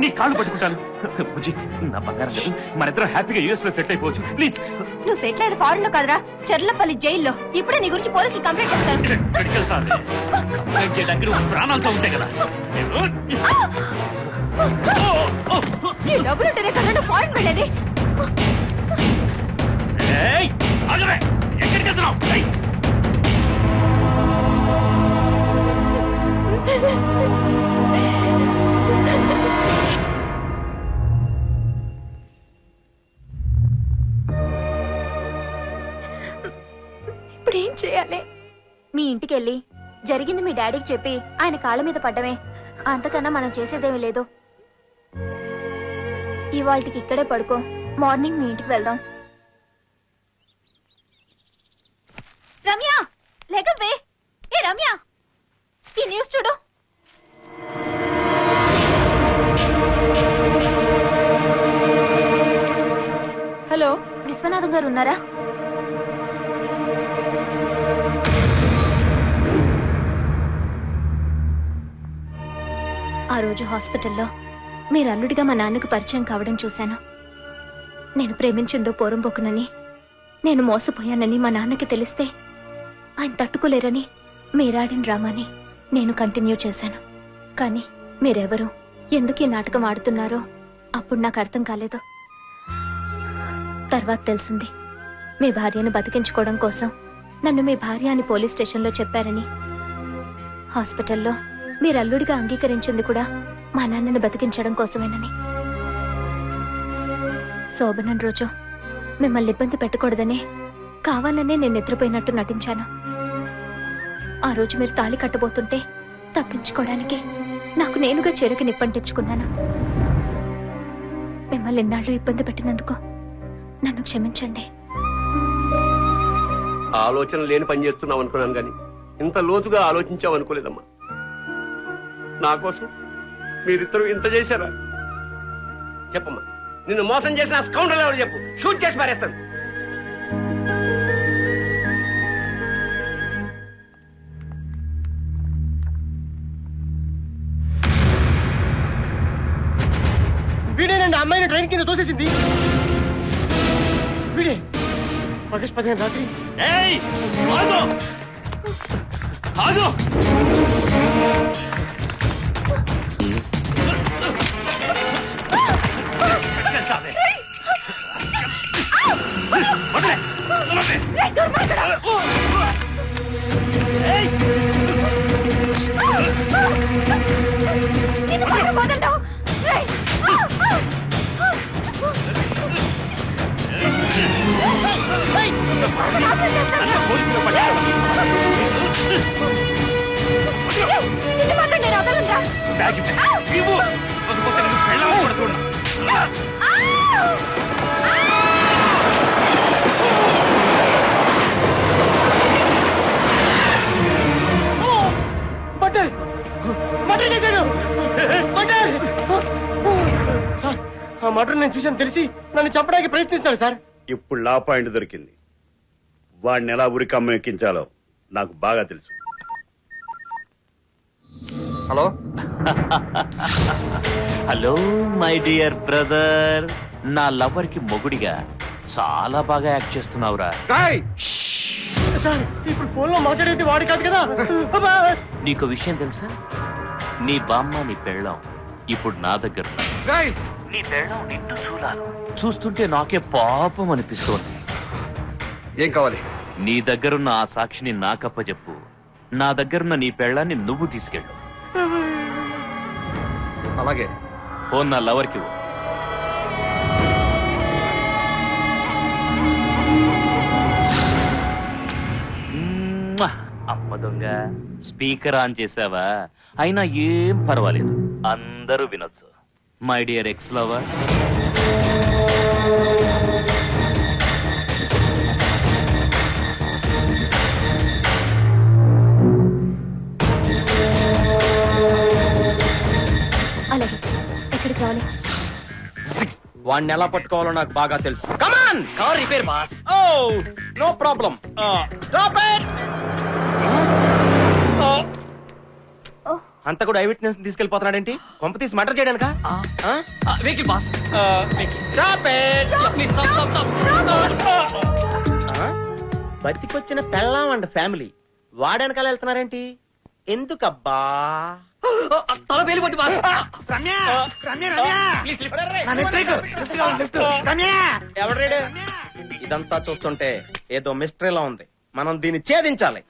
నీ కాళ్ళు పట్టుకుంటాను. బుజ్జి, నా బంగారం కదా, మన ఇద్దరం హ్యాపీగా యూఎస్ లో సెటిల్ అయిపోవచ్చు. ప్లీజ్. నువ్వు సెటిల్ అయ్యేది ఫారెన్ లో కదరా, చెర్లపల్లి జైల్లో. ఇప్పుడే నీ గురించి పోలీసులు కంప్లైంట్ చేస్తారు. కంప్లైంట్ చేయడానికి నువ్వు ప్రాణాలతో ఉంటాయి కదా. నీ డబ్బులుంటేనే కదా నువ్వు ఫారెన్ వెళ్ళేది. ఎక్కడికి వెళ్తున్నావు? ఇప్పుడు ఏం చేయాలి? మీ ఇంటికి వెళ్ళి జరిగింది మీ డాడీకి చెప్పి ఆయన కాళ్ళ మీద పడ్డమే. అంతకన్నా మనం చేసేదేమీ లేదు. ఇవాళకి ఇక్కడే పడుకో, మార్నింగ్ మీ ఇంటికి వెళ్దాం. రమ్య, లేకవే. ఏ రమ్య, ఈ న్యూస్ చూడు. హలో, విశ్వనాథం గారు ఉన్నారా? ఆ రోజు హాస్పిటల్లో మీరు అల్లుడిగా మా నాన్నకు పరిచయం కావడం చూశాను. నేను ప్రేమించిందో పోరంబోకునని, నేను మోసపోయానని మా నాన్నకి తెలిస్తే ఆయన తట్టుకోలేరని మీరాడిన డ్రామాని నేను కంటిన్యూ చేశాను. కానీ మీరెవరు, ఎందుకు ఈ నాటకం ఆడుతున్నారో అప్పుడు నాకు అర్థం కాలేదు. తర్వాత తెలిసింది, మీ భార్యను బతికించుకోవడం కోసం నన్ను మీ భార్య అని పోలీస్ స్టేషన్లో చెప్పారని. హాస్పిటల్లో మీరు అల్లుడిగా అంగీకరించింది కూడా మా నాన్నను బతికించడం కోసమేనని. శోభనం రోజు మిమ్మల్ని ఇబ్బంది పెట్టకూడదనే కావాలనే నేను నిద్రపోయినట్టు నటించాను. ఆ రోజు మీరు తాళి కట్టబోతుంటే తప్పించుకోవడానికి నాకు నేనుగా చెరుకు నిప్పంటించుకున్నాను. మిమ్మల్ని ఇన్నాళ్ళు ఇబ్బంది పెట్టినందుకు నన్ను క్షమించండి. ఆలోచన లేని పని చేస్తున్నావు అనుకున్నాను గాని ఇంత లోతుగా ఆలోచించావు అనుకోలేదమ్మా. నా కోసం మీరిద్దరూ ఇంత చేశారా? చెప్పమ్మా, నిన్ను మోసం చేసిన స్కౌండర్లు ఎవరు చెప్పు, షూట్ చేసి పారేస్తాను. వీడేనండి అమ్మాయిని ట్రైన్ కింద తోసేసింది. వీడే ఆగస్ట్ 15 రాత్రి. సార్, ఆ మర్డర్ నేను చూశాను తెలిసి నన్ను చంపడానికి ప్రయత్నిస్తాడు సార్. ఇప్పుడు లా పాయింట్ దొరికింది. వాడిని ఎలా ఉరికమ్మ ఎక్కించాలో నాకు బాగా తెలుసు. Hello hello my dear brother, నా లవర్ కి మొగుడిగా చాలా బాగా యాక్ట్ చేస్తున్నావురా. సార్, ఇప్పుడు ఫోన్ లో మాట్లాడేది వాడి కాదు కదా. నీకు విషయం తెలుసా? నీ బామ్మ నీ పెళ్ళాం ఇప్పుడు నా దగ్గర ఉన్నా. నీ పెళ్ళాం నిన్ను చూస్తుంటే నాకే పాపం అనిపిస్తోంది. ఏం కావాలి? నీ దగ్గరున్న ఆ సాక్షిని నాకప్పచెప్పు. నా దగ్గరున్న నీ పెళ్ళాన్ని నువ్వు తీసుకెళ్ళు. అలాగే. ఫోన్ నా లవర్కి ఇవ్వు. అమ్మ దొంగ, స్పీకర్ ఆన్ చేసావా? అయినా ఏం పర్వాలేదు, అందరూ వినొచ్చు. మై డియర్ ఎక్స్ లవర్, అలాగే, ఎక్కడికి రావాలి? వాడిని ఎలా పట్టుకోవాలో నాకు బాగా తెలుసు. Come on, car repair boss. Oh no problem. Stop it. అంత కూడా ఐ విట్నెస్ తీసుకెళ్లిపోతున్నాడేంటి? కొంప తీసి మర్డర్ చేయడానికా? వెహికల్ బాస్ బతికొచ్చిన పెళ్ళాం అండ్ ఫ్యామిలీ వాడెనకాల వెళ్తున్నారేంటి? ఎందుకబ్బా? తల పేలిపోద్ది బాస్. ఎవడ్రేడు? ఇదంతా చూస్తుంటే ఏదో మిస్టరీలా ఉంది. మనం దీన్ని ఛేదించాలి.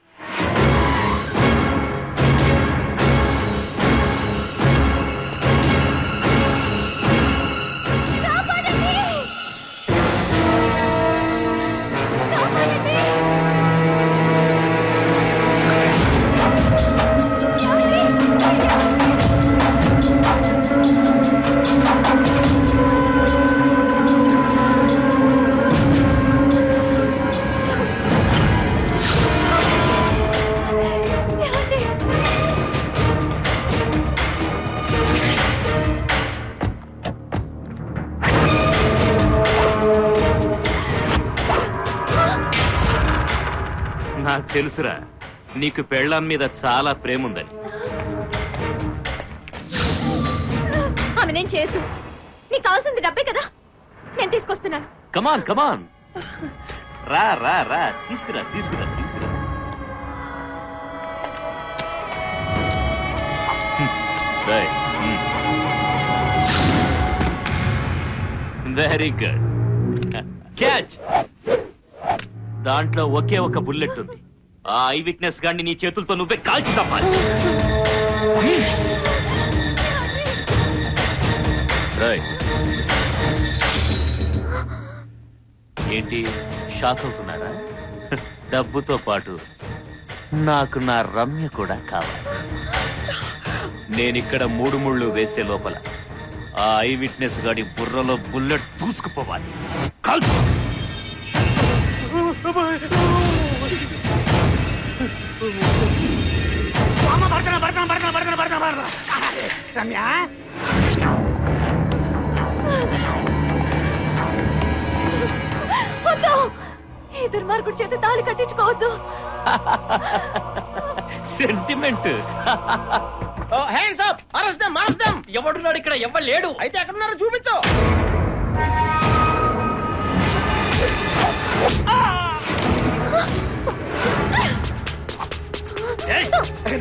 నాకు తెలుసురా నీకు పెళ్ళాం మీద చాలా ప్రేమ ఉందని. ఆమె నేను చేయొద్దు. నీకు కావాల్సింది డబ్బే కదా, నేను తీసుకొస్తున్నాను. కమాన్ కమాన్, రా రా రా, తీసుకురా తీసుకురా తీసుకురా. Very good, catch. దాంట్లో ఒకే ఒక బుల్లెట్ ఉంది. ఆ ఐ విట్నెస్ గాండి నీ చేతులతో నువ్వే కాల్చి చంపాలి. ఏంటి షాక్ అవుతున్నారా? డబ్బుతో పాటు నాకు నా రమ్య కూడా కావాలి. నేనిక్కడ 3 ముళ్ళు వేసే లోపల ఆ ఐ విట్నెస్ గాడి బుర్రలో బుల్లెట్ దూసుకుపోవాలి. కాల్చు. వద్దు, ఈ దుర్మార్గుడి చేత తాళి కట్టించుకోవద్దు. Sentiment. Hands up, arrest them, arrest them. ఎవడున్నాడు ఇక్కడ? ఎవ్వడు లేడు. అయితే ఎక్కడున్నారో చూపించు.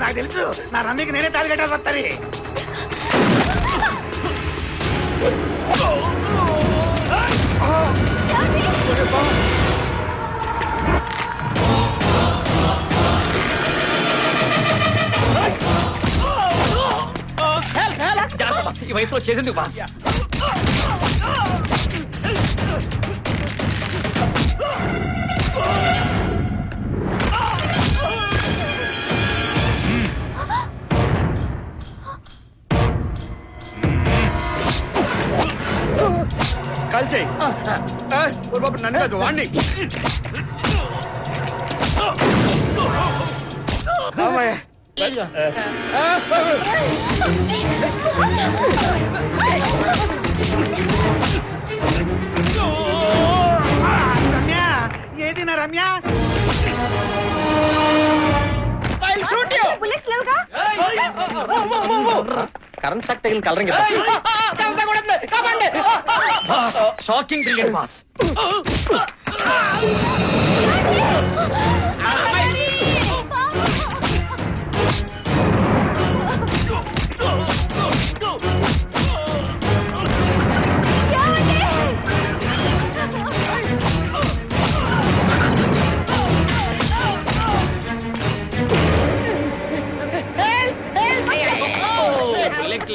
నాకు తెలుసు, నా రమ్మికి నేనే తాళి కట్టాల్సి వస్తుంది. జాగ్రత్త బాస్, ఈ వయసులో చేసింది బాస్. కాల్చేయి. బాబు నన్ను కాదు, వాణ్ణి. రమ్య, ఏది నా రమ్య? బుల్లెట్స్ లేవుగా? కరెంట్ షాక్ తగిలిన colouring shocking brilliant boss.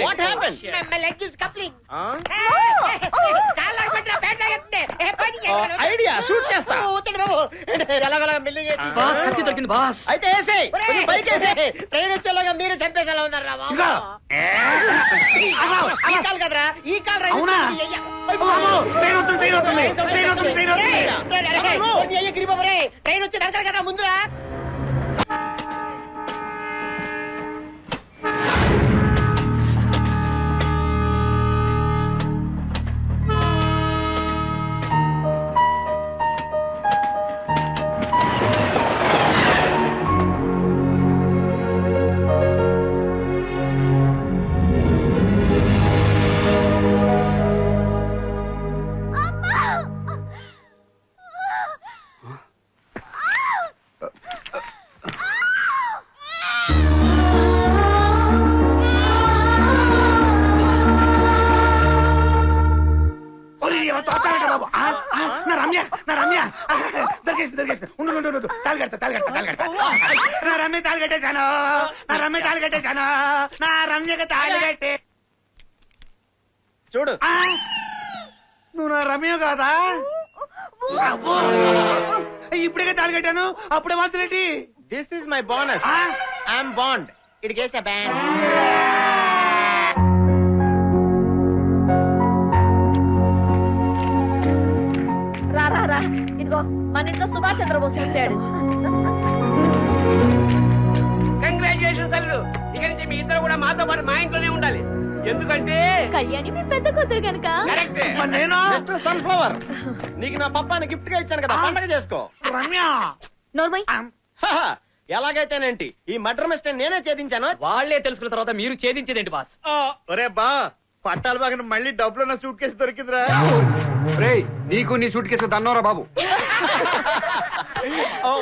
What happened? My leg is coupling. Idea, shoot చేస్తా. బాస్ కత్తి దొరికింది బాస్. అయితే వేసేయ్, బైక్ వేసేయ్. ట్రైన్ వచ్చేలాగా మీరు చంపేసేలా ఉన్నారా బాబు? ఈ కాల్ కదరా, ఈ కాల్ రా. అవునా? ట్రైన్ వస్తుంది, ట్రైన్ వస్తుంది, ట్రైన్ వస్తుంది, ట్రైన్ వస్తుంది. ట్రైన్ వచ్చి నడతారు కదా ముందురా. నా రమ్య దొరికేసింది ఉండు తాళి కడతా నా రమ్య తాళి కట్టేశాను నా రమ్యకి తాళి కట్టే చూడు నువ్వు నా రమ్య కాదా అబ్బో! ఇప్పుడే తాళి కట్టాను అప్పుడే మాత్రం ఏంటి this is my bonus I'm Bond ఇడికేసా బ్యాండ్ రా రా రా ఇదిగో మన ఇంట్లో సుభాష్ చంద్రబోస్ ఉంటాడు కంగ్రాచులేషన్స్ అల్లుడు ఇక నుంచి మీ ఇద్దరు కూడా మాతో పాటు మా ఇంట్లోనే ఉండాలి ఎందుకంటే కళ్యాణి మీ పెద్ద కూతురు గనక కరెక్టే మరి నేను మిస్టర్ సన్ఫ్లవర్ నీకు నా పప్పాని గిఫ్ట్ గా ఇచ్చాను కదా పండగ చేసుకో రమ్య నోర్మై హహ, ఎలాగైతేనేంటి ఈ మర్డర్ మిస్టర్ నేనే ఛేదించాను వాళ్లే తెలుసుకున్న తర్వాత మీరు ఛేదించేదేంటి బాస్ ఒరే బా పట్టాలు బాగా మళ్ళీ డబ్బులు నా సూట్ కేసు దొరికిందిరా రేయ్ నీకు నీ సూట్ కేసు దన్నోరా బాబు ఓ